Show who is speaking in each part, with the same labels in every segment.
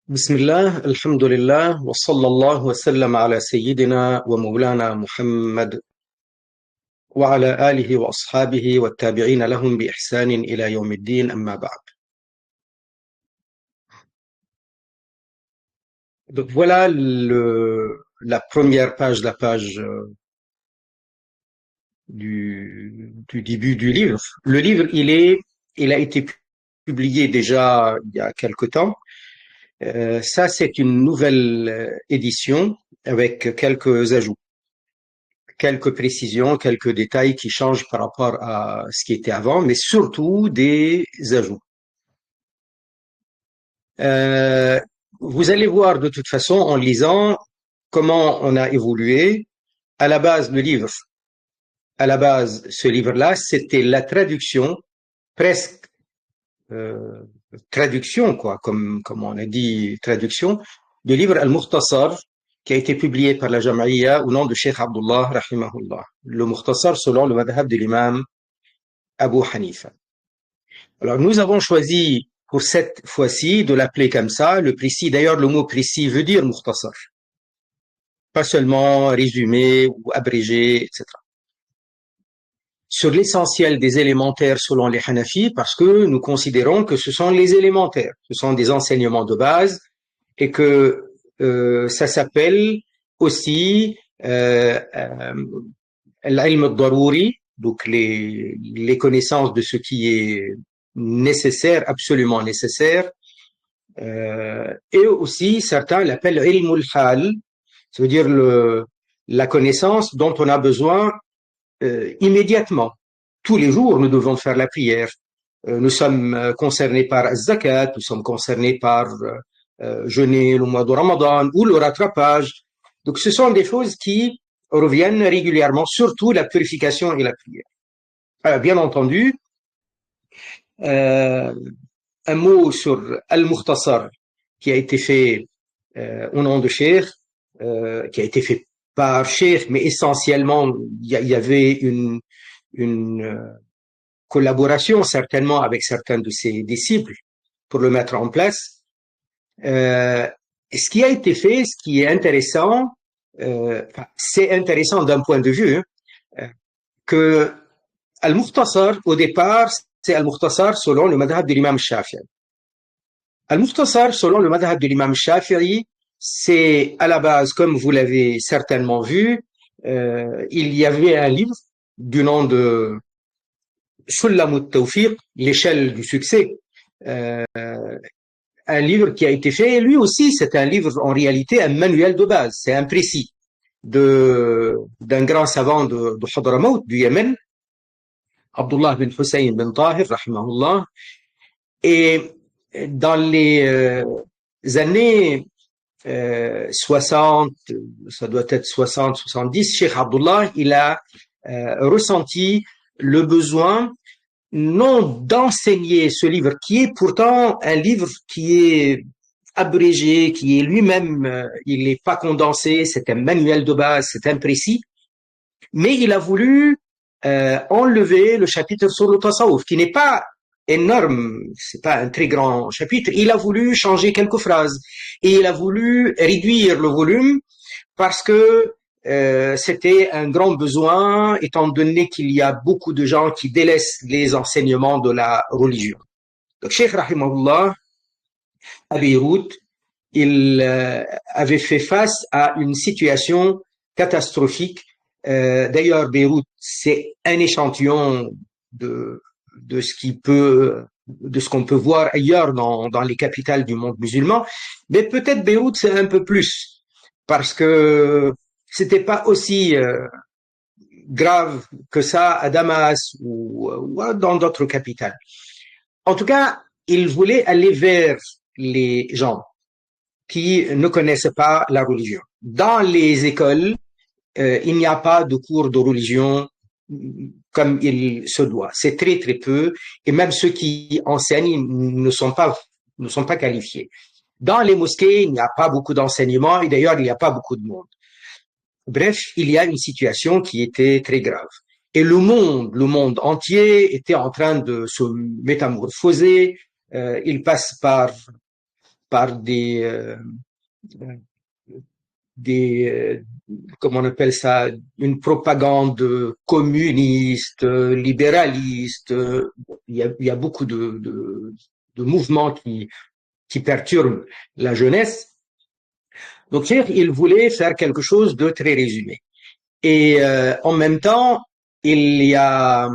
Speaker 1: بسم الله الحمد لله وصلى الله وسلم على سيدنا ومولانا محمد وعلى آله وأصحابه والتابعين لهم بإحسان إلى يوم الدين أما بعد. Donc voilà la première page, la page du début du livre. Le livre, il a été publié déjà il y a quelque temps. Ça, c'est une nouvelle édition avec quelques ajouts, quelques précisions, quelques détails qui changent par rapport à ce qui était avant, mais surtout des ajouts. Euh, Vous allez voir de toute façon en lisant comment on a évolué. À la base, ce livre-là, c'était la traduction, presque euh, traduction, quoi, comme on a dit, traduction, du livre Al-Mukhtasar, qui a été publié par la Jama'iyya au nom de Cheikh Abdullah, rahimahullah. Le Mukhtasar selon le madhab de l'imam Abu Hanifa. Alors, nous avons choisi pour cette fois-ci de l'appeler comme ça, le précis. D'ailleurs, le mot précis veut dire Mukhtasar. Pas seulement résumé ou abrégé, etc. Sur l'essentiel des élémentaires selon les Hanafis, parce que nous considérons que ce sont les élémentaires, ce sont des enseignements de base et que ça s'appelle aussi l'ilm al-daruri, donc les connaissances de ce qui est nécessaire, absolument nécessaire, et aussi certains l'appellent ilm al-hal, ça veut dire la connaissance dont on a besoin immédiatement. Tous les jours, nous devons faire la prière. Nous sommes concernés par zakat, nous sommes concernés par jeûner le mois de Ramadan ou le rattrapage. Donc, ce sont des choses qui reviennent régulièrement, surtout la purification et la prière. Alors, bien entendu, un mot sur Al-Mukhtasar qui a été fait au nom de Cheikh, qui a été fait par Cheikh, mais essentiellement, il y avait une collaboration certainement avec certains de ses disciples pour le mettre en place. Ce qui a été fait, ce qui est intéressant, c'est intéressant d'un point de vue que Al-Mukhtasar, au départ, c'est Al-Mukhtasar selon le madhab de l'imam Shafi'i. Al-Mukhtasar selon le madhab de l'imam Shafi'i, c'est à la base, comme vous l'avez certainement vu, il y avait un livre du nom de Sullam al-Tawfiq, l'échelle du succès, un livre qui a été fait, et lui aussi c'est un livre en réalité un manuel de base, c'est un précis d'un grand savant de Hadramaut, du Yémen, Abdullah bin Hussein bin Tahir, rahimahullah. Et dans les années 60, ça doit être 60, 70, Cheikh Abdullah, il a ressenti le besoin non d'enseigner ce livre, qui est pourtant un livre qui est abrégé, qui est lui-même, il n'est pas condensé, c'est un manuel de base, c'est imprécis, mais il a voulu enlever le chapitre sur le tasawwuf, qui n'est pas énorme, c'est pas un très grand chapitre. Il a voulu changer quelques phrases et il a voulu réduire le volume parce que c'était un grand besoin, étant donné qu'il y a beaucoup de gens qui délaissent les enseignements de la religion. Donc, Cheikh Rahimahullah, à Beyrouth, il avait fait face à une situation catastrophique. D'ailleurs, Beyrouth, c'est un échantillon de ce qui peut, de ce qu'on peut voir ailleurs dans les capitales du monde musulman. Mais peut-être Beyrouth, c'est un peu plus, parce que c'était pas aussi grave que ça à Damas ou dans d'autres capitales. En tout cas, il voulait aller vers les gens qui ne connaissent pas la religion. Dans les écoles, il n'y a pas de cours de religion comme il se doit. C'est très très peu, et même ceux qui enseignent ne sont pas qualifiés. Dans les mosquées, il n'y a pas beaucoup d'enseignements, et d'ailleurs, il n'y a pas beaucoup de monde. Bref, il y a une situation qui était très grave. Et le monde entier était en train de se métamorphoser. Il passe par par comment on appelle ça, une propagande communiste, libéraliste. Il y a beaucoup de mouvements qui perturbent la jeunesse. Donc, il voulait faire quelque chose de très résumé. Et en même temps, il y a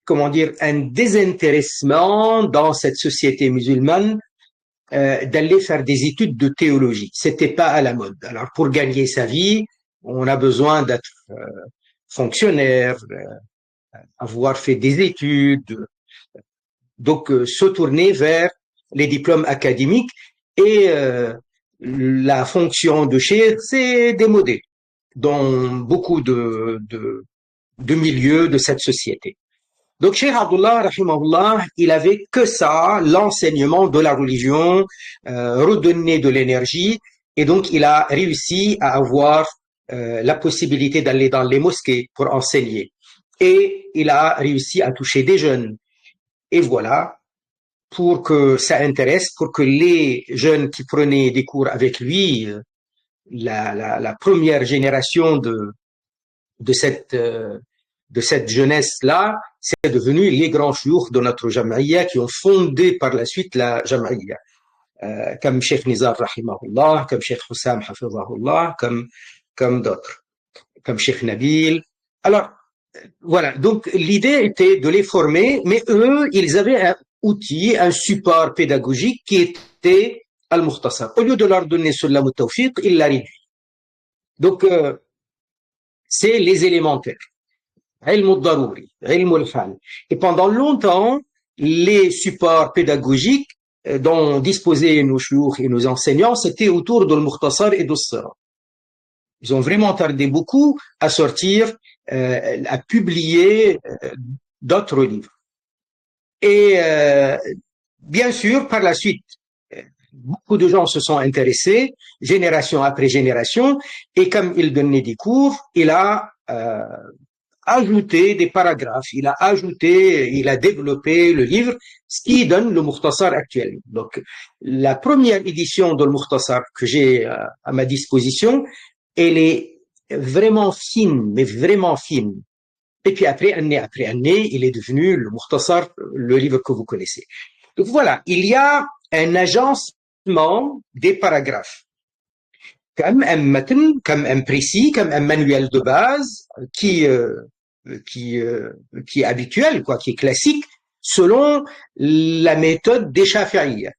Speaker 1: comment dire, un désintéressement dans cette société musulmane d'aller faire des études de théologie. C'était pas à la mode. Alors, pour gagner sa vie, on a besoin d'être fonctionnaire, avoir fait des études, donc se tourner vers les diplômes académiques et la fonction de cheikh, c'est démodé dans beaucoup de milieux de cette société. Donc, Cheikh Abdullah, rahimahullah, il avait que ça, l'enseignement de la religion, redonner de l'énergie, et donc il a réussi à avoir la possibilité d'aller dans les mosquées pour enseigner. Et il a réussi à toucher des jeunes. Et voilà, pour que ça intéresse, pour que les jeunes qui prenaient des cours avec lui, la première génération de cette jeunesse-là, c'est devenu les grands chouyoukh de notre Jamaïa qui ont fondé par la suite la Jamaïa. Comme Cheikh Nizar rahimahullah, comme Cheikh Hussam hafizahullah, comme d'autres, comme Cheikh Nabil. Alors, voilà. Donc, l'idée était de les former, mais eux, ils avaient un outil, un support pédagogique qui était Al-Mukhtasar. Au lieu de leur donner Sulam al-Tawfiq, ils l'a réduit. Donc, c'est les élémentaires. Ilm al-Darouri, Ilm al-Hal. Et pendant longtemps, les supports pédagogiques dont disposaient nos chouyoukh et nos enseignants, c'était autour de Al-Mukhtasar et d'Us-Sirat. Ils ont vraiment tardé beaucoup à sortir, à publier d'autres livres. Et bien sûr, par la suite, beaucoup de gens se sont intéressés, génération après génération, et comme il donnait des cours, il a ajouté des paragraphes, il a développé le livre, ce qui donne le Mukhtasar actuel. Donc, la première édition de le Mukhtasar que j'ai à ma disposition, elle est vraiment fine, mais vraiment fine. Et puis année après année, il est devenu le Mukhtasar, le livre que vous connaissez. Donc voilà, il y a un agencement des paragraphes. Comme un matn, comme un précis, comme un manuel de base qui est habituel, quoi, qui est classique, selon la méthode des Shafi'iyya.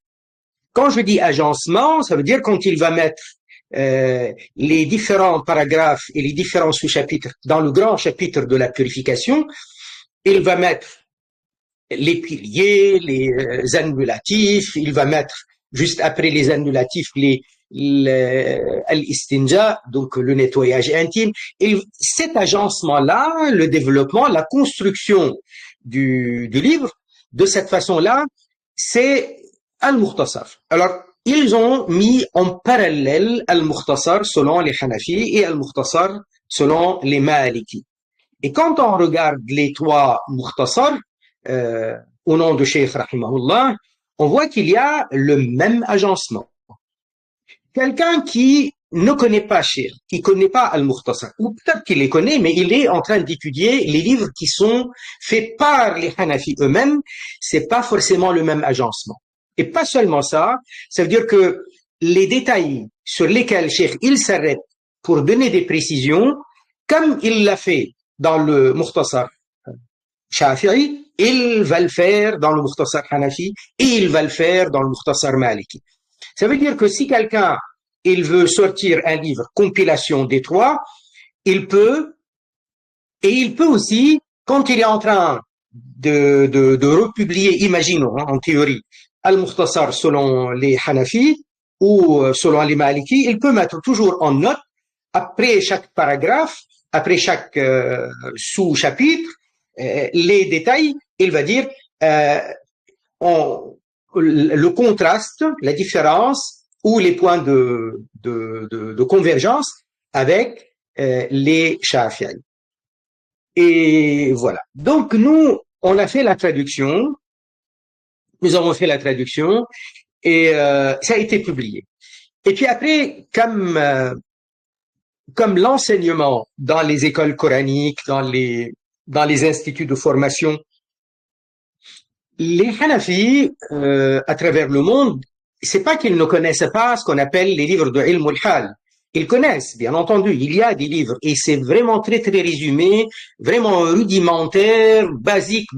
Speaker 1: Quand je dis agencement, ça veut dire quand il va mettre les différents paragraphes et les différents sous-chapitres dans le grand chapitre de la purification, il va mettre les piliers, les annulatifs, il va mettre juste après les annulatifs l'istinja, donc le nettoyage intime. Et cet agencement-là, le développement, la construction du livre, de cette façon-là, c'est Al-Mukhtasar. Alors, ils ont mis en parallèle Al-Mukhtasar selon les Hanafi et Al-Mukhtasar selon les Maliki. Et quand on regarde les trois Mukhtasar, au nom de Cheikh Rahimahullah, on voit qu'il y a le même agencement. Quelqu'un qui ne connaît pas Cheikh, qui connaît pas Al-Mukhtasar, ou peut-être qu'il les connaît, mais il est en train d'étudier les livres qui sont faits par les Hanafi eux-mêmes, c'est pas forcément le même agencement. Et pas seulement ça, ça veut dire que les détails sur lesquels Cheikh il s'arrête pour donner des précisions, comme il l'a fait dans le Mukhtasar Shafi'i, il va le faire dans le Mukhtasar Hanafi et il va le faire dans le Mukhtasar Maliki. Ça veut dire que si quelqu'un il veut sortir un livre compilation des trois, il peut, et il peut aussi, quand il est en train de republier, imaginons, en théorie, Al-Mukhtasar selon les Hanafi ou selon les Maliki, il peut mettre toujours en note, après chaque paragraphe, après chaque sous-chapitre, les détails, il va dire le contraste, la différence ou les points de convergence avec les Shafi'i. Et voilà. Donc nous, on a fait la traduction Nous avons fait la traduction et ça a été publié. Et puis après, comme l'enseignement dans les écoles coraniques, dans les instituts de formation, les Hanafis, à travers le monde, c'est pas qu'ils ne connaissent pas ce qu'on appelle les livres de Ilm al-Hal. Ils connaissent, bien entendu, il y a des livres et c'est vraiment très très résumé, vraiment rudimentaire, basique.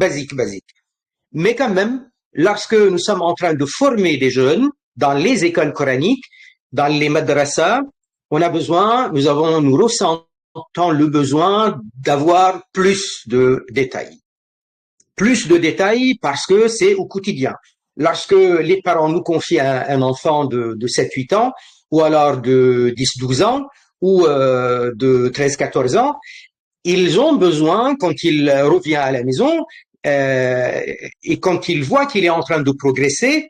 Speaker 1: Mais quand même, lorsque nous sommes en train de former des jeunes dans les écoles coraniques, dans les madrasas, nous ressentons le besoin d'avoir plus de détails. Plus de détails parce que c'est au quotidien. Lorsque les parents nous confient un enfant de 7-8 ans, ou alors de 10-12 ans, ou de 13-14 ans, ils ont besoin, quand il revient à la maison, et quand il voit qu'il est en train de progresser,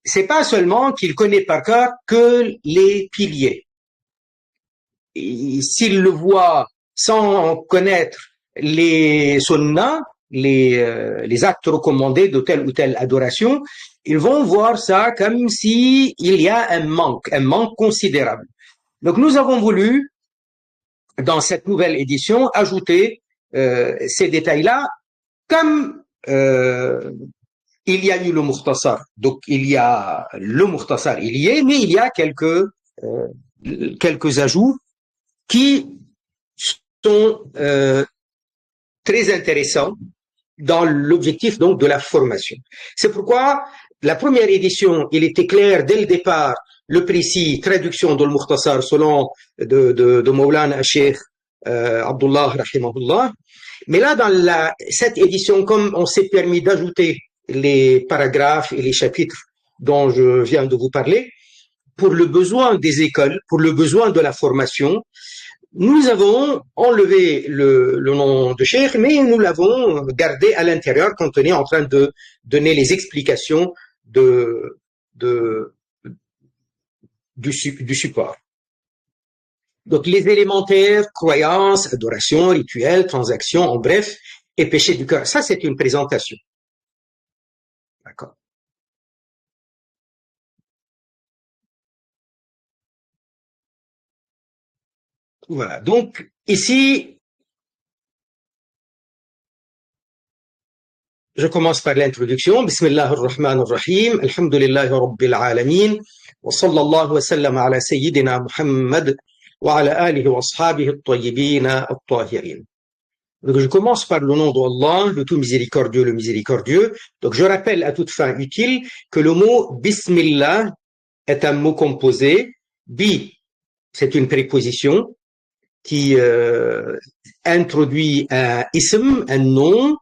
Speaker 1: c'est pas seulement qu'il connaît par cœur que les piliers. S'il le voit sans connaître les sunnahs, les actes recommandés de telle ou telle adoration, ils vont voir ça comme si il y a un manque considérable. Donc nous avons voulu, dans cette nouvelle édition, ajouter ces détails-là, comme il y a eu le Mukhtasar. Donc il y a le Mukhtasar, il y est, mais il y a quelques ajouts qui sont très intéressants dans l'objectif donc de la formation. C'est pourquoi la première édition, il était clair dès le départ, le précis, traduction de Mukhtasar selon de Maulana Cheikh Abdullah rahimahullah. Mais là, dans cette édition, comme on s'est permis d'ajouter les paragraphes et les chapitres dont je viens de vous parler, pour le besoin des écoles, pour le besoin de la formation, nous avons enlevé le nom de Cheikh, mais nous l'avons gardé à l'intérieur quand on est en train de donner les explications du support. Donc les élémentaires, croyances, adoration, rituels, transactions, en bref, et péché du cœur. Ça, c'est une présentation. D'accord. Voilà. Donc ici, je commence par l'introduction. Bismillah ar-Rahman ar-Rahim. Alhamdulillahi Rabbil Alamin. Wa sallallahu wa sallam ala Sayyidina Muhammad wa ala alihi wa ashabihi at-tayyibina at-tahirin. Donc je commence par le nom d'Allah, le tout miséricordieux, le miséricordieux. Donc je rappelle à toute fin utile que le mot Bismillah est un mot composé. Bi, c'est une préposition qui introduit un ism, un nom.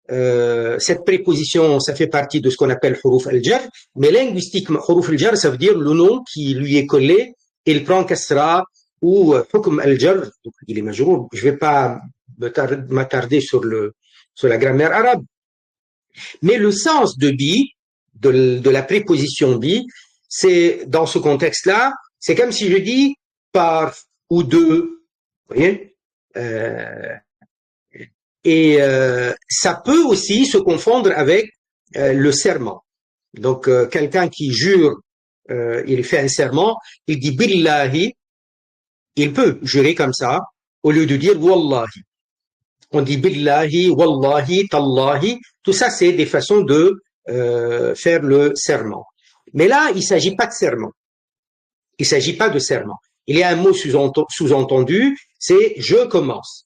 Speaker 1: Cette préposition, ça fait partie de ce qu'on appelle huruf al-jar, mais linguistiquement, huruf al-jar, ça veut dire le nom qui lui est collé, il prend kasra ou hukm al-jar, donc il est majrour. Je vais pas m'attarder sur la grammaire arabe. Mais le sens de bi, de la préposition bi, c'est, dans ce contexte-là, c'est comme si je dis par ou de, vous voyez, et ça peut aussi se confondre avec le serment. Donc quelqu'un qui jure, il fait un serment, il dit billahi, il peut jurer comme ça au lieu de dire wallahi. On dit billahi, wallahi, tallahi, tout ça c'est des façons de faire le serment. Mais là, il s'agit pas de serment. Il s'agit pas de serment. Il y a un mot sous-entendu, c'est je commence.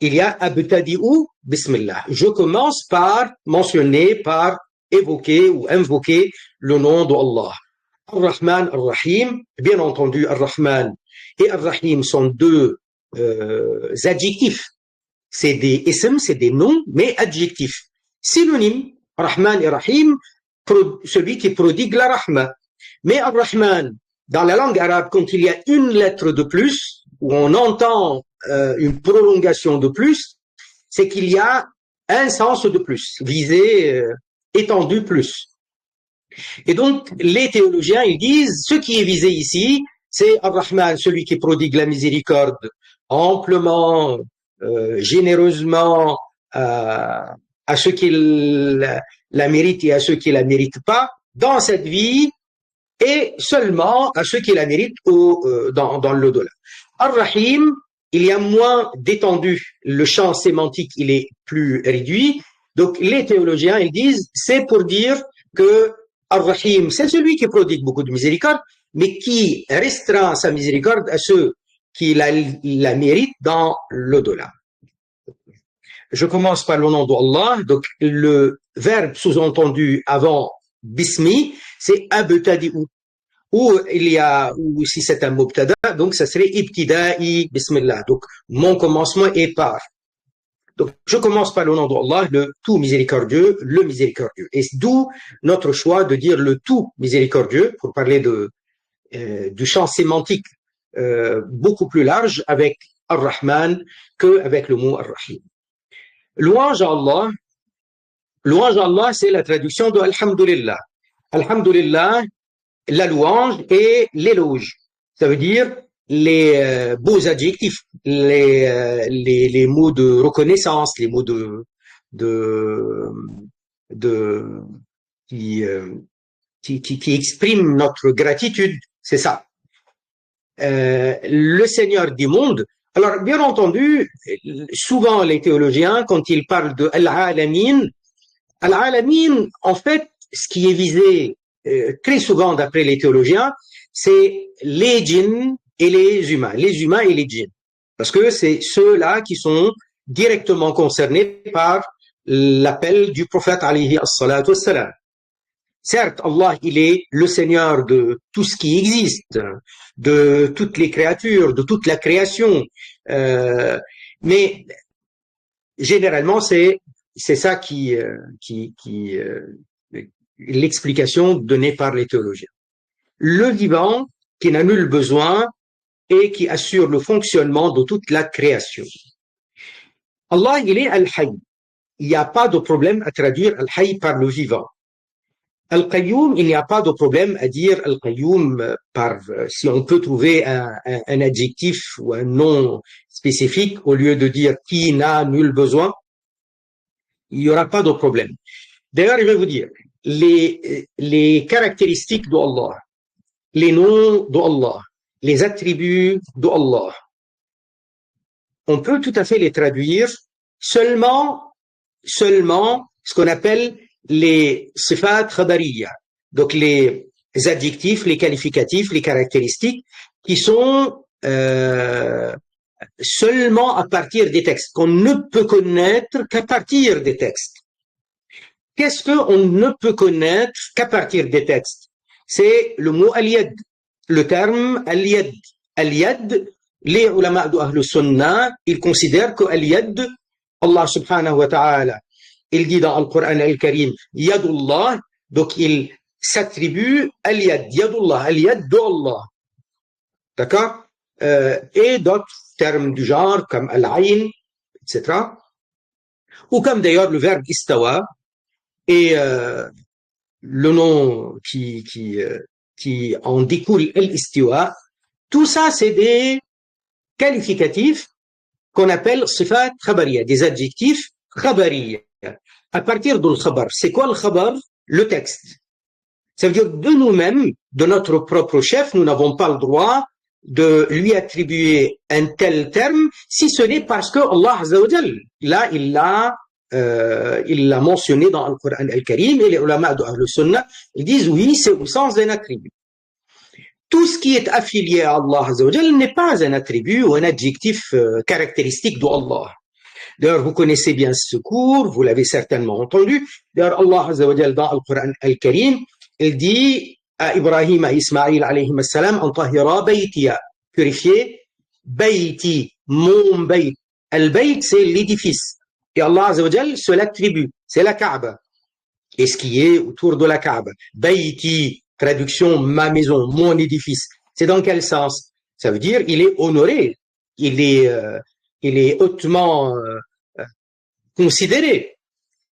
Speaker 1: Il y a abtadi'u bismillah. Je commence par mentionner, par évoquer ou invoquer le nom d'Allah. Ar-Rahman, Ar-Rahim, bien entendu, Ar-Rahman et Ar-Rahim sont deux adjectifs. C'est des isms, c'est des noms, mais adjectifs. Synonyme, Rahman et Rahim, celui qui prodigue la rahma. Mais Ar-Rahman, dans la langue arabe, quand il y a une lettre de plus, où on entend une prolongation de plus, c'est qu'il y a un sens de plus, visé, étendu plus. Et donc, les théologiens, ils disent, ce qui est visé ici, c'est Ar-Rahman, celui qui prodigue la miséricorde amplement, généreusement, à à ceux qui la méritent et à ceux qui la méritent pas dans cette vie, et seulement à ceux qui la méritent dans l'au-delà. Ar-Rahim, il y a moins d'étendue, le champ sémantique il est plus réduit, donc les théologiens ils disent c'est pour dire que Ar-Rahim c'est celui qui prodigue beaucoup de miséricorde, mais qui restreint sa miséricorde à ceux qui la méritent dans l'au-delà. Je commence par le nom d'Allah, donc le verbe sous-entendu avant Bismi, c'est abtadi'u. Ou si c'est un mubtada, donc ça serait ibtida'i bismillah. Donc, mon commencement est par. Donc, je commence par le nom d'Allah, le tout miséricordieux, le miséricordieux. Et d'où notre choix de dire le tout miséricordieux, pour parler du champ sémantique beaucoup plus large avec Ar-Rahman qu'avec le mot Ar-Rahim. Louange à Allah, c'est la traduction de Alhamdulillah. Alhamdulillah, la louange et l'éloge. Ça veut dire les beaux adjectifs, les mots de reconnaissance, les mots qui expriment notre gratitude. C'est ça. Le Seigneur du monde. Alors, bien entendu, souvent les théologiens, quand ils parlent de Al-Alamin, en fait, ce qui est visé très souvent d'après les théologiens, c'est les djinns et les humains et les djinns. Parce que c'est ceux-là qui sont directement concernés par l'appel du prophète alayhi as-salatu was-salam. Certes, Allah, il est le Seigneur de tout ce qui existe, de toutes les créatures, de toute la création. Mais généralement, c'est ça qui l'explication donnée par les théologiens. Le vivant qui n'a nul besoin et qui assure le fonctionnement de toute la création. Allah, il est Al-Hayy. Il n'y a pas de problème à traduire Al-Hayy par le vivant. Al-Qayyum, il n'y a pas de problème à dire Al-Qayyum si on peut trouver un adjectif ou un nom spécifique au lieu de dire qui n'a nul besoin, il n'y aura pas de problème. D'ailleurs, je vais vous dire, les caractéristiques d'Allah, les noms d'Allah, les attributs d'Allah, on peut tout à fait les traduire seulement ce qu'on appelle les sifat khabariya, donc les adjectifs, les qualificatifs, les caractéristiques qui sont seulement à partir des textes, qu'on ne peut connaître qu'à partir des textes. Qu'est-ce qu'on ne peut connaître qu'à partir des textes? C'est le mot al-yad, le terme al-yad. Al-yad, les ulama de Ahl Sunnah, ils considèrent que al-yad, Allah subhanahu wa ta'ala, il dit dans le Coran al-Karim, yadullah, donc il s'attribue al-yad, yadullah, al-yad de Allah. D'accord? Et d'autres termes du genre, comme al-ayn, etc. Ou comme d'ailleurs le verbe istawa, et le nom qui en découle al-istiwa, tout ça c'est des qualificatifs qu'on appelle sifat khabariya, des adjectifs khabariya. À partir de l'khabar, c'est quoi le khabar? Le texte. Ça veut dire de nous-mêmes, de notre propre chef, nous n'avons pas le droit de lui attribuer un tel terme, si ce n'est parce que Allah Azza wa Jal, là, il l'a mentionné dans le Coran al-Karim, et les ulama de Ahl Sunnah, ils disent oui, c'est au sens d'un attribut. Tout ce qui est affilié à Allah Azza wa Jal n'est pas un attribut ou un adjectif caractéristique d'Allah. D'ailleurs, vous connaissez bien ce cours, vous l'avez certainement entendu. D'ailleurs, Allah Azza wa Jal dans le Coran al-Karim, il dit à Ibrahim, à Ismaïl alayhi salam, antahira baytiya, purifier, bayti, mon bayt. Al-bayt, c'est l'édifice. Et Allah Azza wa Jal se l'attribue, c'est la Kaaba. Et ce qui est autour de la Kaaba. Bayti, traduction, ma maison, mon édifice. C'est dans quel sens? Ça veut dire, il est honoré, il est hautement considéré.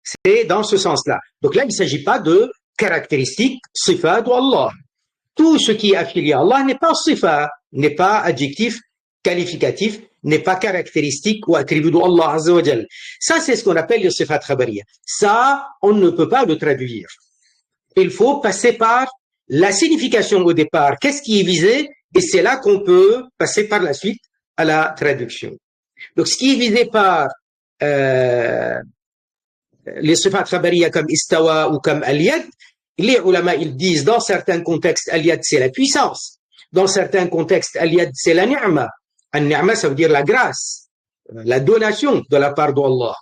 Speaker 1: C'est dans ce sens-là. Donc là, il ne s'agit pas de caractéristiques, sifat d'Allah. Tout ce qui est affilié à Allah n'est pas sifa, n'est pas adjectif qualificatif, n'est pas caractéristique ou attribut d'Allah Azza wa Jal. Ça, c'est ce qu'on appelle le sifat khabariya. Ça, on ne peut pas le traduire. Il faut passer par la signification au départ. Qu'est-ce qui est visé? Et c'est là qu'on peut passer par la suite à la traduction. Donc, ce qui est visé par les sifat khabariya comme istawa ou comme al-yad, les ulama, ils disent dans certains contextes, al-yad, c'est la puissance. Dans certains contextes, al-yad, c'est la ni'ma. Al-ni'ma, ça veut dire la grâce, la donation de la part d'Allah.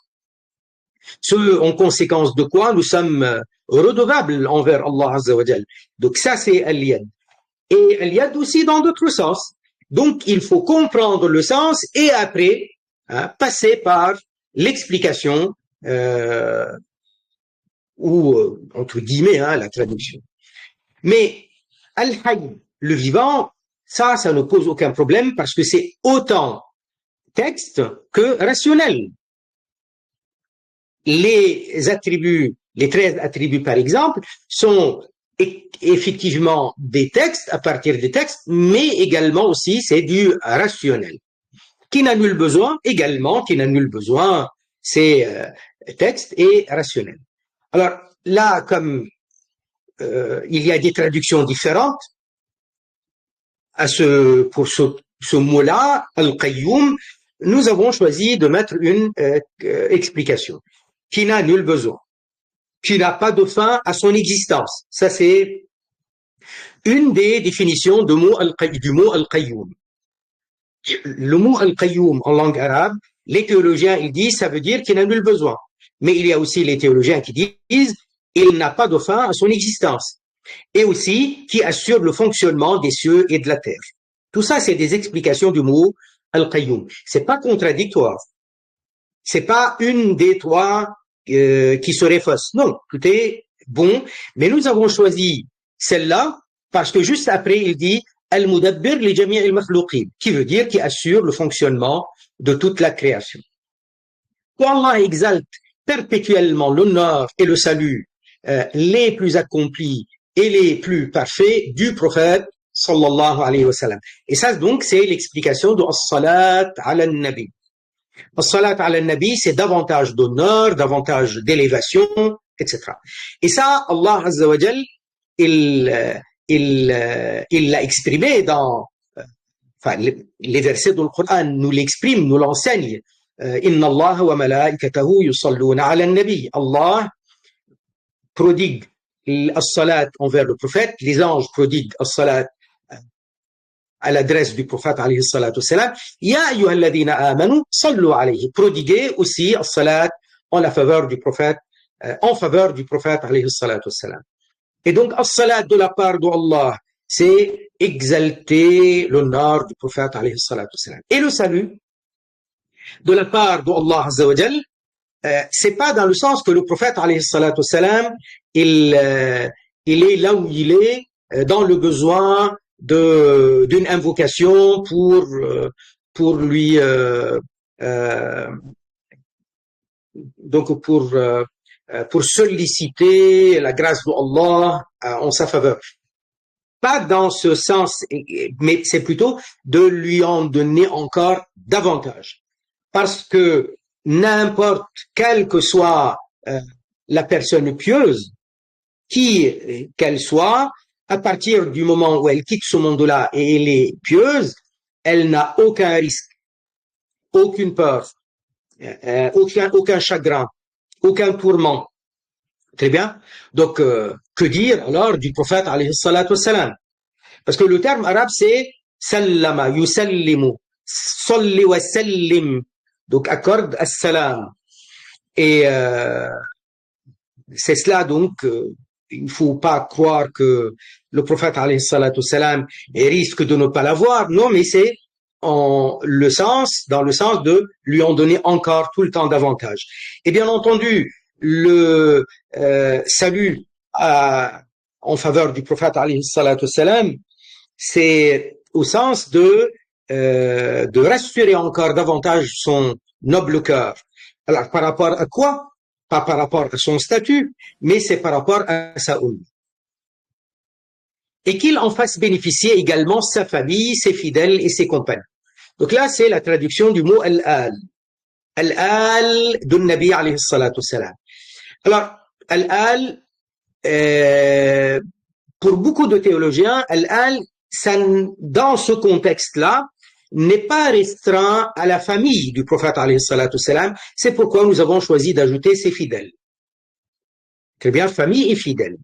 Speaker 1: Ce, en conséquence de quoi nous sommes redevables envers Allah Azza wa Jal. Donc ça, c'est al-yad. Et al-yad aussi dans d'autres sens. Donc, il faut comprendre le sens et après, passer par l'explication ou, entre guillemets, la traduction. Mais al-hayy, le vivant, ça ne pose aucun problème parce que c'est autant texte que rationnel. Les attributs, les 13 attributs par exemple, sont effectivement des textes, à partir des textes, mais également aussi c'est du rationnel. Qui n'a nul besoin, également, qui n'a nul besoin, c'est texte et rationnel. Alors là, comme il y a des traductions différentes, pour ce mot-là, Al-Qayyum, nous avons choisi de mettre une explication. Qui n'a nul besoin, qui n'a pas de fin à son existence. Ça, c'est une des définitions du mot Al-Qayyum. Le mot Al-Qayyum en langue arabe, les théologiens, ils disent, ça veut dire qu'il n'a nul besoin. Mais il y a aussi les théologiens qui disent, il n'a pas de fin à son existence. Et aussi, qui assure le fonctionnement des cieux et de la terre. Tout ça, c'est des explications du mot Al-Qayyum. C'est pas contradictoire. C'est pas une des trois qui serait fausse. Non, tout est bon. Mais nous avons choisi celle-là parce que juste après, il dit Al-Mudabbir li jami' al-makhlouqin, qui veut dire qui assure le fonctionnement de toute la création. Quand Allah exalte perpétuellement l'honneur et le salut les plus accomplis et les plus parfaits du prophète sallallahu alayhi wa sallam. Et ça, donc, c'est l'explication de as-salat ala nabi. As-salat ala nabi, c'est davantage d'honneur, davantage d'élévation, etc. Et ça, Allah Azza wa Jal, il l'a exprimé dans, les versets du Coran nous l'expriment, nous l'enseignent. Inna Allah wa malaikatahu yusalluna ala nabi. Allah prodigue as-salat envers le prophète, les anges prodiguent as-salat à l'adresse du prophète alayhi salatu wassalam. Ya ayyuhalladhina amanu sallu alayhi. Prodiguer aussi as-salat en la faveur du prophète, alayhi salatu wassalam. Et donc as-salat de la part d'Allah, c'est exalter l'honneur du prophète alayhi salatu wassalam. Et le salut de la part d'Allah azza wa jal, c'est pas dans le sens que le prophète alayhi salatu wassalam, il est là où il est, dans le besoin d'une invocation pour lui donc pour solliciter la grâce d'Allah en sa faveur. Pas dans ce sens, mais c'est plutôt de lui en donner encore davantage. Parce que n'importe quelle que soit la personne pieuse, qu'elle soit, à partir du moment où elle quitte ce monde-là et elle est pieuse, elle n'a aucun risque, aucune peur, aucun chagrin, aucun tourment. Très bien. Donc, que dire alors du prophète alayhi salatu wassalam? Parce que le terme arabe c'est sallama, yusallimu, salli wa sallim. Donc, accorde as-salam. Et c'est cela donc, il ne faut pas croire que le prophète alayhi salatu wassalam risque de ne pas l'avoir. Non, mais c'est dans le sens de lui en donner encore tout le temps davantage. Et bien entendu, le salut en faveur du prophète alayhi salatu wassalam, c'est au sens de rassurer encore davantage son noble cœur. Alors, par rapport à quoi? Pas par rapport à son statut, mais c'est par rapport à sa umm. Et qu'il en fasse bénéficier également sa famille, ses fidèles et ses compagnons. Donc là, c'est la traduction du mot al-al. Al-al du Nabi alayhi salatu salam. Alors, al-al, pour beaucoup de théologiens, al-al, dans ce contexte-là, n'est pas restreint à la famille du prophète alayhi salatu salam. C'est pourquoi nous avons choisi d'ajouter ses fidèles. Très bien, famille et fidèles.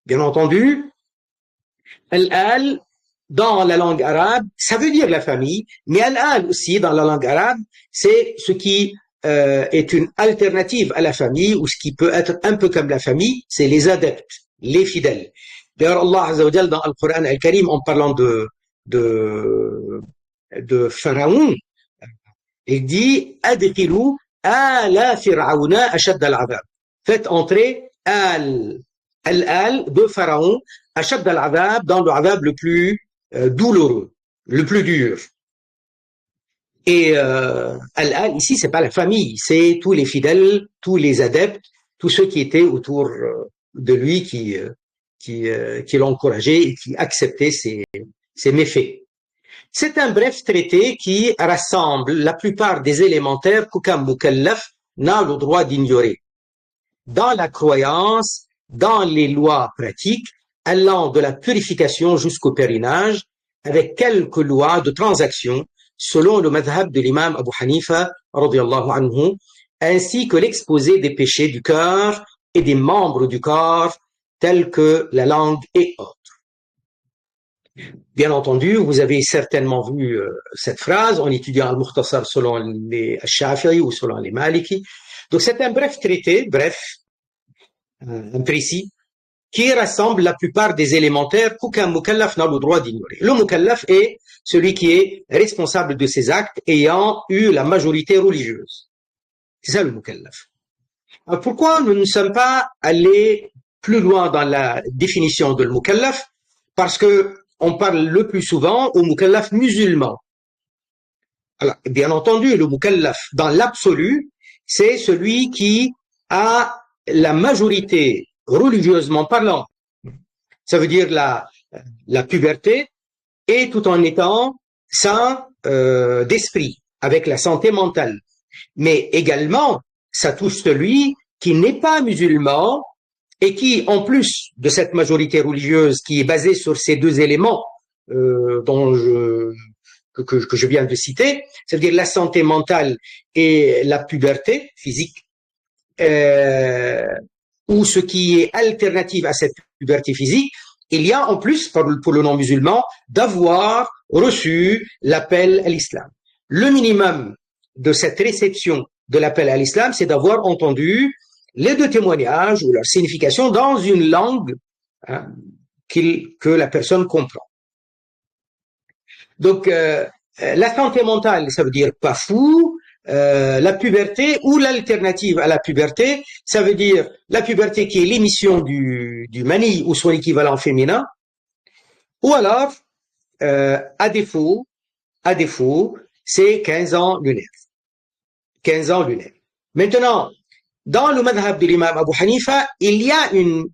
Speaker 1: Bien entendu, al-al, dans la langue arabe, ça veut dire la famille, mais al-al aussi, dans la langue arabe, c'est ce qui est une alternative à la famille, ou ce qui peut être un peu comme la famille, c'est les adeptes, les fidèles. D'ailleurs, Allah Azza wa Jal, dans le Coran al-Karim, en parlant de Pharaon, il dit « Adkhilou ala fir'auna ashad al-'adhab » Faites entrer al-al de Pharaon, ashad al-'adhab, dans le 'adhab le plus douloureux, le plus dur. Et al-al ici, c'est pas la famille, c'est tous les fidèles, tous les adeptes, tous ceux qui étaient autour de lui, qui l'encourageaient et qui acceptaient ses méfaits. C'est un bref traité qui rassemble la plupart des élémentaires qu'aucun mukallaf n'a le droit d'ignorer. Dans la croyance, dans les lois pratiques, allant de la purification jusqu'au pèlerinage, avec quelques lois de transaction, selon le madhab de l'imam Abu Hanifa, radiyallahu anhu, ainsi que l'exposé des péchés du cœur et des membres du corps, tels que la langue et autres. Bien entendu, vous avez certainement vu cette phrase en étudiant Al-Mukhtasar selon les Shafi'i ou selon les Maliki. Donc c'est un bref traité, bref, imprécis, qui rassemble la plupart des élémentaires qu'aucun mukallaf n'a le droit d'ignorer. Le mukallaf est celui qui est responsable de ses actes ayant eu la majorité religieuse. C'est ça le mukallaf. Alors pourquoi nous ne sommes pas allés plus loin dans la définition de le mukallaf? Parce que on parle le plus souvent au mukallaf musulman. Alors, bien entendu, le mukallaf, dans l'absolu, c'est celui qui a la majorité religieusement parlant. Ça veut dire la puberté, et tout en étant sain d'esprit, avec la santé mentale. Mais également, ça touche celui qui n'est pas musulman et qui, en plus de cette majorité religieuse qui est basée sur ces deux éléments que je viens de citer, c'est-à-dire la santé mentale et la puberté physique, ou ce qui est alternative à cette puberté physique, il y a en plus, pour le non-musulman, d'avoir reçu l'appel à l'islam. Le minimum de cette réception de l'appel à l'islam, c'est d'avoir entendu les deux témoignages ou leur signification dans une langue que la personne comprend. Donc, la santé mentale, ça veut dire pas fou. La puberté ou l'alternative à la puberté, ça veut dire la puberté qui est l'émission du mani ou son équivalent féminin, ou alors, à défaut, c'est 15 ans lunaires. 15 ans lunaires. Maintenant, dans le madhab de l'imam Abu Hanifa, il y a une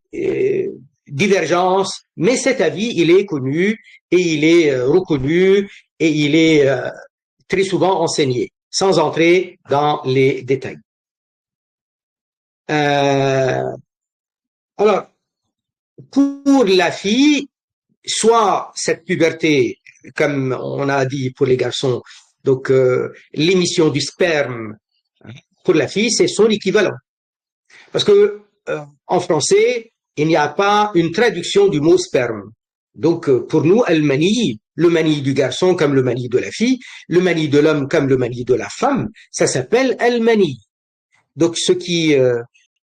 Speaker 1: divergence, mais cet avis, il est connu et il est reconnu et il est très souvent enseigné, sans entrer dans les détails. Alors, pour la fille, soit cette puberté, comme on a dit pour les garçons, donc l'émission du sperme pour la fille, c'est son équivalent. Parce que en français, il n'y a pas une traduction du mot sperme. Donc pour nous, al-mani, le mani du garçon comme le mani de la fille, le mani de l'homme comme le mani de la femme, ça s'appelle al-mani. Donc ce qui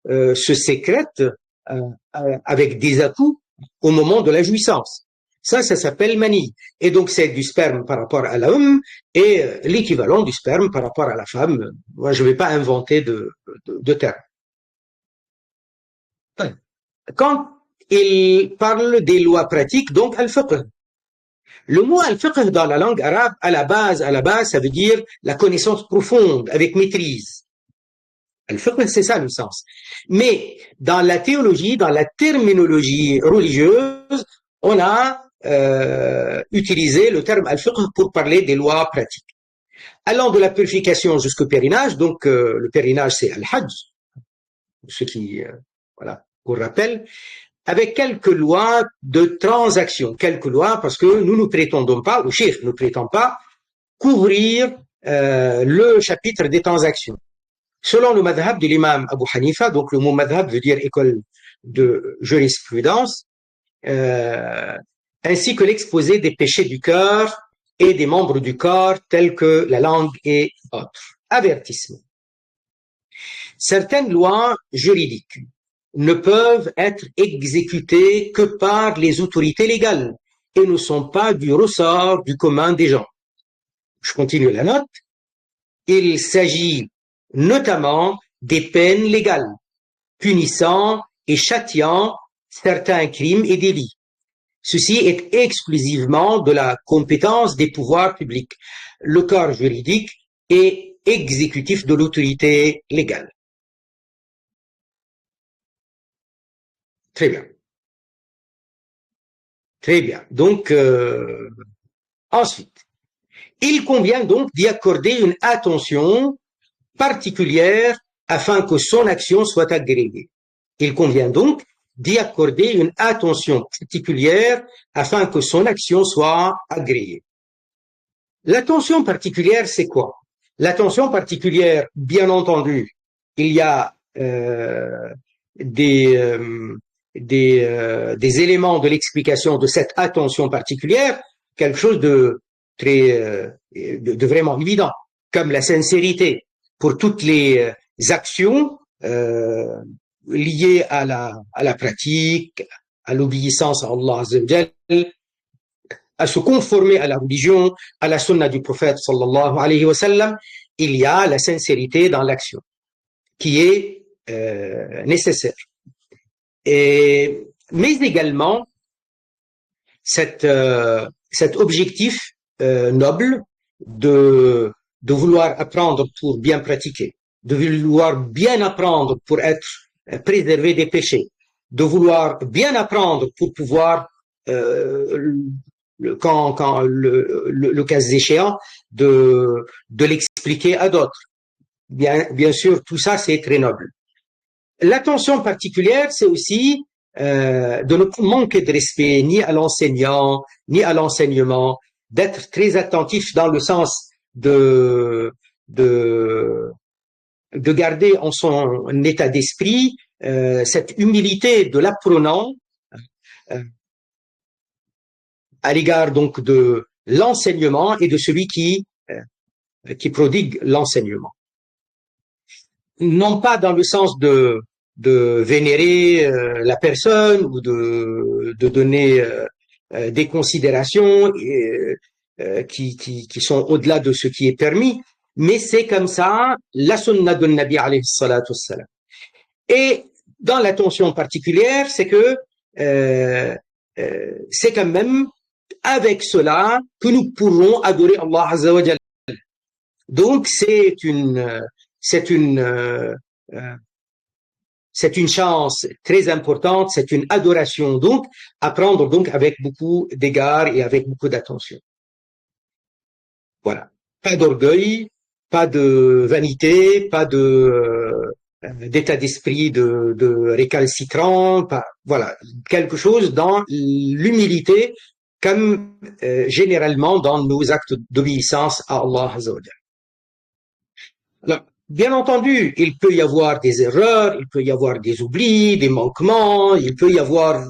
Speaker 1: se sécrète avec des atouts au moment de la jouissance. Ça s'appelle mani. Et donc, c'est du sperme par rapport à l'homme et l'équivalent du sperme par rapport à la femme. Moi, je ne vais pas inventer de terme. Quand il parle des lois pratiques, donc al-fiqh. Le mot al-fiqh dans la langue arabe, à la base, ça veut dire la connaissance profonde, avec maîtrise. Al-fiqh, c'est ça le sens. Mais dans la théologie, dans la terminologie religieuse, on a utiliser le terme al-fiqh pour parler des lois pratiques. Allant de la purification jusqu'au périnage, donc le périnage c'est al-hajj, ce qui, voilà, pour rappel, avec quelques lois de transaction, quelques lois parce que nous ne prétendons pas, ou cheikh ne prétend pas, couvrir le chapitre des transactions. Selon le madhab de l'imam Abu Hanifa, donc le mot madhab veut dire école de jurisprudence, ainsi que l'exposé des péchés du cœur et des membres du corps tels que la langue et autres. Avertissement. Certaines lois juridiques ne peuvent être exécutées que par les autorités légales et ne sont pas du ressort du commun des gens. Je continue la note. Il s'agit notamment des peines légales, punissant et châtiant certains crimes et délits. Ceci est exclusivement de la compétence des pouvoirs publics, le corps juridique et exécutif de l'autorité légale. Très bien. Très bien. Donc, ensuite, il convient donc d'y accorder une attention particulière afin que son action soit agréée. Il convient donc d'y accorder une attention particulière afin que son action soit agréée. L'attention particulière, c'est quoi? L'attention particulière, bien entendu, il y a des éléments de l'explication de cette attention particulière, quelque chose de très de vraiment évident, comme la sincérité pour toutes les actions liées à la pratique, à l'obéissance à Allah Azza wa Jal, à se conformer à la religion, à la sunna du prophète sallallahu alayhi wa sallam. Il y a la sincérité dans l'action qui est nécessaire. Mais également cet objectif noble de vouloir apprendre pour bien pratiquer, de vouloir bien apprendre pour être préservé des péchés, de vouloir bien apprendre pour pouvoir, quand le cas échéant, de l'expliquer à d'autres. Bien sûr, tout ça, c'est très noble. L'attention particulière, c'est aussi de ne pas manquer de respect ni à l'enseignant, ni à l'enseignement, d'être très attentif dans le sens de garder en son état d'esprit cette humilité de l'apprenant à l'égard donc de l'enseignement et de celui qui prodigue l'enseignement. Non pas dans le sens de vénérer la personne ou de donner des considérations qui sont au-delà de ce qui est permis, mais c'est comme ça la sunna de Nabi alayhi salatu wassalam. Et dans l'attention particulière, c'est que c'est quand même avec cela que nous pourrons adorer Allah Azza wa Jalla. Donc c'est une chance très importante, c'est une adoration donc à prendre donc avec beaucoup d'égard et avec beaucoup d'attention. Voilà, pas d'orgueil, pas de vanité, pas d'état d'esprit de récalcitrant, pas, voilà, quelque chose dans l'humilité comme généralement dans nos actes d'obéissance à Allah Azza wa Jalla. Alors, bien entendu, il peut y avoir des erreurs, il peut y avoir des oublis, des manquements, il peut y avoir,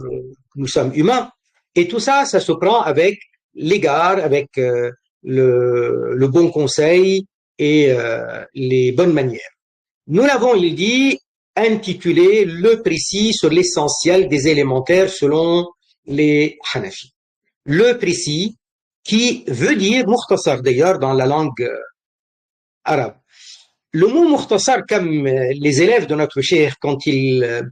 Speaker 1: nous sommes humains, et tout ça, ça se prend avec l'égard, avec le bon conseil et les bonnes manières. Nous l'avons, il dit, intitulé le précis sur l'essentiel des élémentaires selon les Hanafi. Le précis, qui veut dire mukhtasar d'ailleurs dans la langue arabe. Le mot mukhtasar, comme les élèves de notre cheikh, quand ils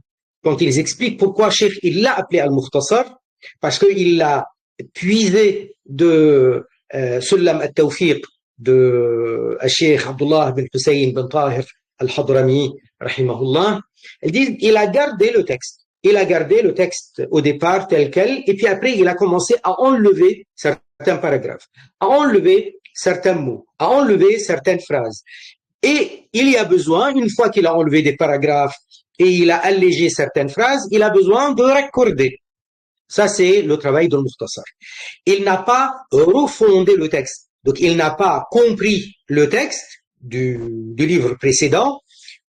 Speaker 1: expliquent pourquoi cheikh il l'a appelé al-mukhtasar, parce qu'il l'a puisé de Sullam al-Tawfiq de cheikh Abdullah bin Hussein bin Tahir al-Hadrami, rahimahullah. Ils disent, il a gardé le texte. il a gardé le texte au départ tel quel, et puis après, il a commencé à enlever certains paragraphes, à enlever certains mots, à enlever certaines phrases. Et il y a besoin, une fois qu'il a enlevé des paragraphes et il a allégé certaines phrases, il a besoin de raccorder. Ça, c'est le travail de Mukhtasar. Il n'a pas refondé le texte. Donc, il n'a pas compris le texte du livre précédent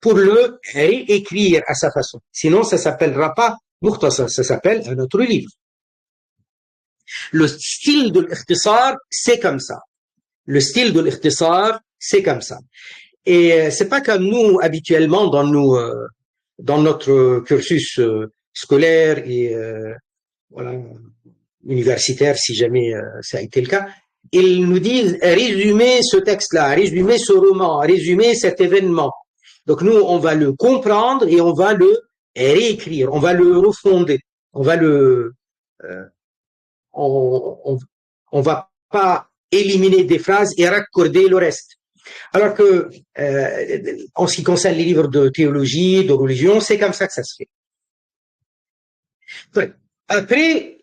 Speaker 1: pour le réécrire à sa façon. Sinon, ça s'appellera pas Mukhtasar, ça s'appelle un autre livre. Le style de l'Ikhtisar, c'est comme ça. Le style de l'Ikhtisar, c'est comme ça. Et c'est pas comme nous, habituellement, dans notre cursus scolaire et voilà, universitaire, si jamais ça a été le cas, ils nous disent résumer ce texte-là, résumer ce roman, résumer cet événement. Donc nous, on va le comprendre et on va le réécrire, on va le refonder, on va on va pas éliminer des phrases et raccorder le reste. Alors que en ce qui concerne les livres de théologie, de religion, c'est comme ça que ça se fait. Après,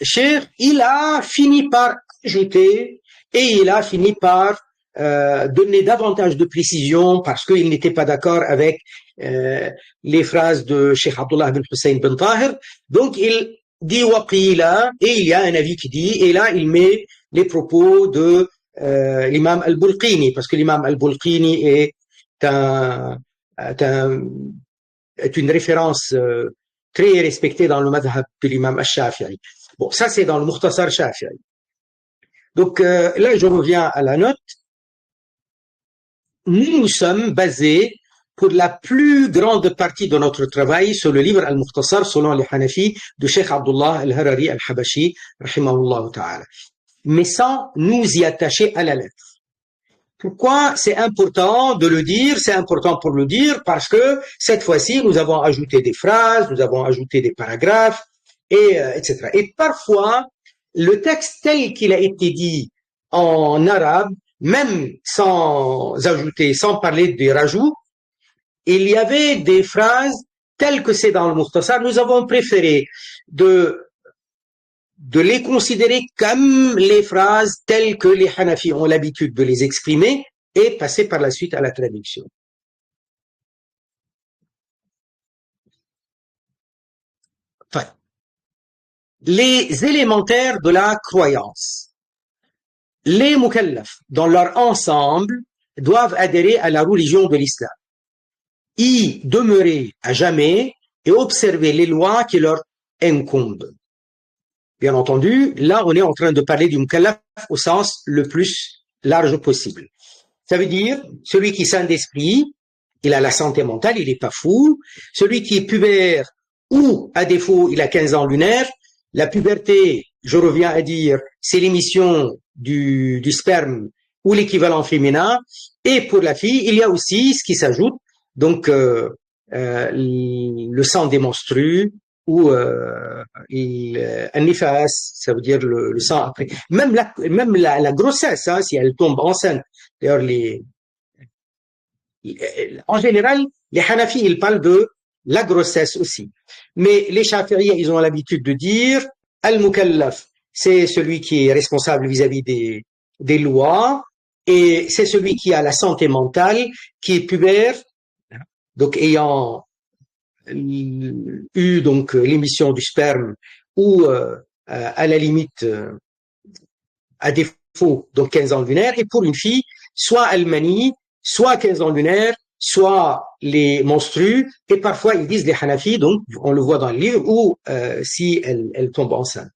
Speaker 1: Cheikh, il a fini par ajouter et il a fini par donner davantage de précision parce qu'il n'était pas d'accord avec les phrases de Cheikh Abdullah bin Hussein bin Tahir. Donc, il dit waqila et il y a un avis qui dit, et là, il met les propos de l'imam al-Bulqini, parce que l'imam al-Bulqini est une référence très respectée dans le madhab de l'imam al-Shafi'i. Bon, ça c'est dans le Mukhtasar Shafi'i. Donc là, je reviens à la note. Nous sommes basés pour la plus grande partie de notre travail sur le livre Al-Mukhtasar selon les Hanafi de Cheikh Abdullah al-Harari al-Habashi, rahimahullah ta'ala, mais sans nous y attacher à la lettre. Pourquoi c'est important de le dire? C'est important pour le dire parce que cette fois-ci, nous avons ajouté des phrases, nous avons ajouté des paragraphes, etc. Et parfois, le texte tel qu'il a été dit en arabe, même sans ajouter, sans parler des rajouts, il y avait des phrases telles que c'est dans le Mukhtasar. Nous avons préféré de les considérer comme les phrases telles que les Hanafi ont l'habitude de les exprimer et passer par la suite à la traduction. Enfin, les élémentaires de la croyance. Les mukallaf, dans leur ensemble, doivent adhérer à la religion de l'islam, y demeurer à jamais et observer les lois qui leur incombent. Bien entendu, là, on est en train de parler du mukallaf au sens le plus large possible. Ça veut dire, celui qui est sain d'esprit, il a la santé mentale, il n'est pas fou. Celui qui est pubère ou, à défaut, il a 15 ans lunaire. La puberté, je reviens à dire, c'est l'émission du sperme ou l'équivalent féminin. Et pour la fille, il y a aussi ce qui s'ajoute, donc le sang des menstrues, ou un nifas, ça veut dire le sang après. Même la grossesse, hein, si elle tombe enceinte. D'ailleurs, en général, les Hanafi, ils parlent de la grossesse aussi. Mais les Shafi'iyya, ils ont l'habitude de dire Al-Mukallaf, c'est celui qui est responsable vis-à-vis des lois, et c'est celui qui a la santé mentale, qui est pubère, donc ayant eu donc l'émission du sperme ou à la limite à défaut donc 15 ans lunaire, et pour une fille soit Al-Mani, soit 15 ans lunaire, soit les menstrues, et parfois ils disent les Hanafi, donc on le voit dans le livre, ou si elle tombe enceinte.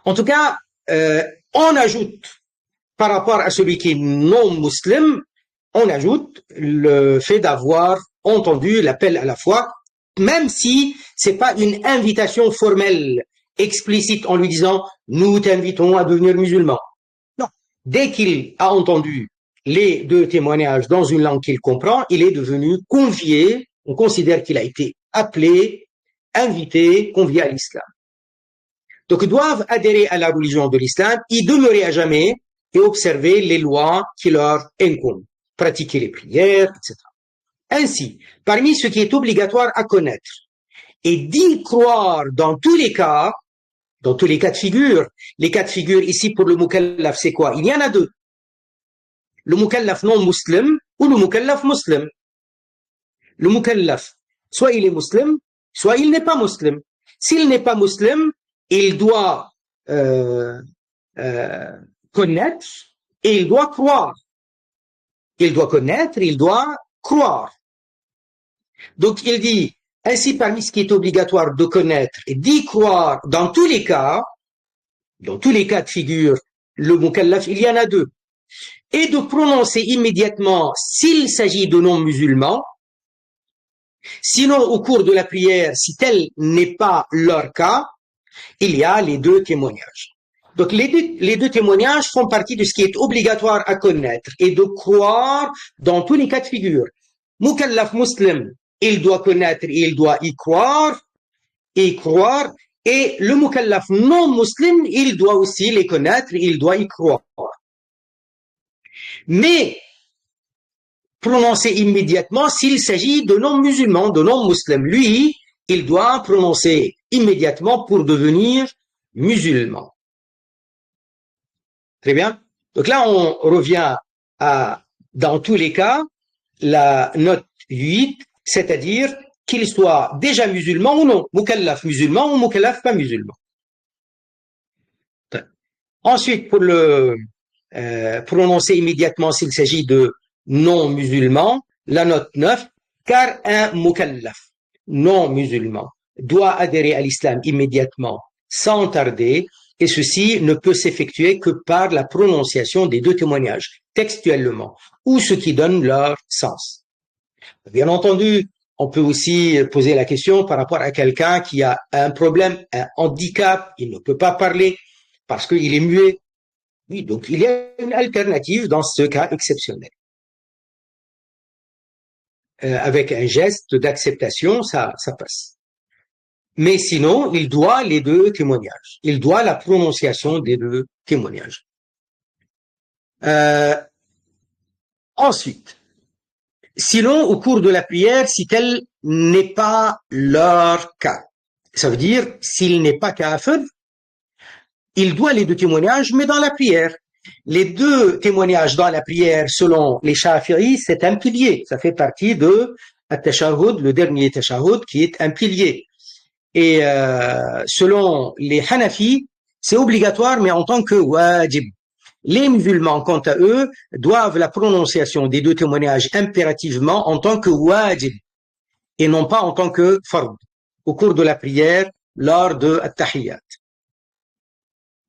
Speaker 1: En tout cas, on ajoute par rapport à celui qui est non musulman, on ajoute le fait d'avoir entendu l'appel à la foi, même si c'est pas une invitation formelle, explicite, en lui disant « nous t'invitons à devenir musulman ». Non, dès qu'il a entendu les deux témoignages dans une langue qu'il comprend, il est devenu convié, on considère qu'il a été appelé, invité, convié à l'islam. Donc ils doivent adhérer à la religion de l'islam, y demeurer à jamais et observer les lois qui leur incombent, pratiquer les prières, etc. Ainsi, parmi ce qui est obligatoire à connaître et d'y croire dans tous les cas de figure, les cas de figure ici pour le mukallaf, c'est quoi? Il y en a deux. Le mukallaf non musulman ou le mukallaf musulman. Le mukallaf, soit il est musulman, soit il n'est pas musulman. S'il n'est pas musulman, il doit connaître et il doit croire. Il doit connaître, il doit croire. Donc il dit, ainsi parmi ce qui est obligatoire de connaître et d'y croire dans tous les cas de figure, le mukallaf, il y en a deux. Et de prononcer immédiatement s'il s'agit de non-musulmans. Sinon, au cours de la prière, si tel n'est pas leur cas, il y a les deux témoignages. Donc, les deux témoignages font partie de ce qui est obligatoire à connaître et de croire dans tous les cas de figure. Mukallaf muslim, il doit connaître et il doit y croire, et le mukallaf non muslim, il doit aussi les connaître et il doit y croire. Mais, prononcer immédiatement s'il s'agit de non-musulmans, de non-musulmans. Lui, il doit prononcer immédiatement pour devenir musulman. Très bien. Donc là, on revient à, dans tous les cas, la note 8, c'est-à-dire qu'il soit déjà musulman ou non, mukallaf musulman ou mukallaf pas musulman. Ensuite, pour le prononcer immédiatement s'il s'agit de non-musulman, la note 9, car un mukallaf non-musulman doit adhérer à l'islam immédiatement, sans tarder, et ceci ne peut s'effectuer que par la prononciation des deux témoignages, textuellement, ou ce qui donne leur sens. Bien entendu, on peut aussi poser la question par rapport à quelqu'un qui a un problème, un handicap, il ne peut pas parler parce qu'il est muet. Oui, donc il y a une alternative dans ce cas exceptionnel. Avec un geste d'acceptation, ça passe. Mais sinon, il doit les deux témoignages. Il doit la prononciation des deux témoignages. Ensuite, sinon, au cours de la prière, si tel n'est pas leur cas, ça veut dire, s'il n'est pas kafir, il doit les deux témoignages, mais dans la prière. Les deux témoignages dans la prière, selon les Shafi'i, c'est un pilier. Ça fait partie de at-tashahhud, le dernier tashahhud, qui est un pilier. Et selon les Hanafi, c'est obligatoire, mais en tant que wajib. Les musulmans, quant à eux, doivent la prononciation des deux témoignages impérativement en tant que wajib, et non pas en tant que fard, au cours de la prière, lors de at-tahiyyat.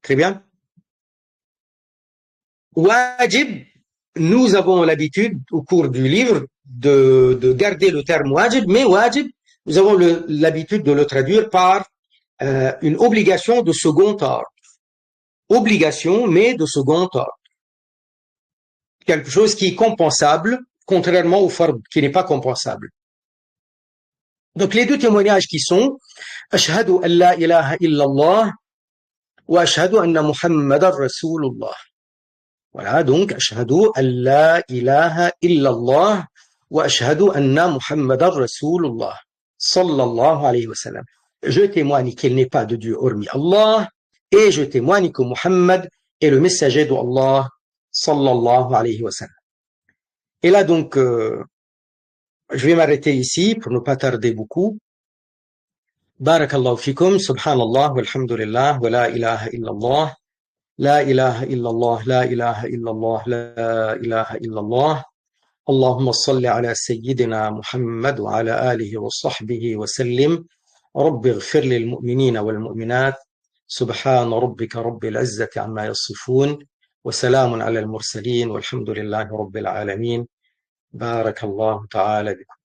Speaker 1: Très bien. Wajib, nous avons l'habitude au cours du livre de garder le terme wajib, mais wajib, nous avons l'habitude de le traduire par une obligation de second ordre. Obligation, mais de second ordre. Quelque chose qui est compensable, contrairement au fard, qui n'est pas compensable. Donc les deux témoignages qui sont Ashhadu an la ilaha illallah wa ashhadu anna Muhammadan Rasulullah. Voilà, donc, ashhadu an la ilaha illallah wa ashhadu anna Muhammadan Rasulullah sallallahu alayhi wa sallam. Je témoigne qu'il n'est pas de Dieu hormis Allah et je témoigne que Muhammad est le messager d'Allah sallallahu alayhi wa sallam. Et là, donc, je vais m'arrêter ici pour ne pas tarder beaucoup. Barakallahu fikum, subhanallah, walhamdulillah, wa la ilaha illallah. لا إله إلا الله لا إله إلا الله لا إله إلا الله اللهم صل على سيدنا محمد وعلى آله وصحبه وسلم رب اغفر للمؤمنين والمؤمنات سبحان ربك رب العزة عما يصفون وسلام على المرسلين والحمد لله رب العالمين بارك الله تعالى بكم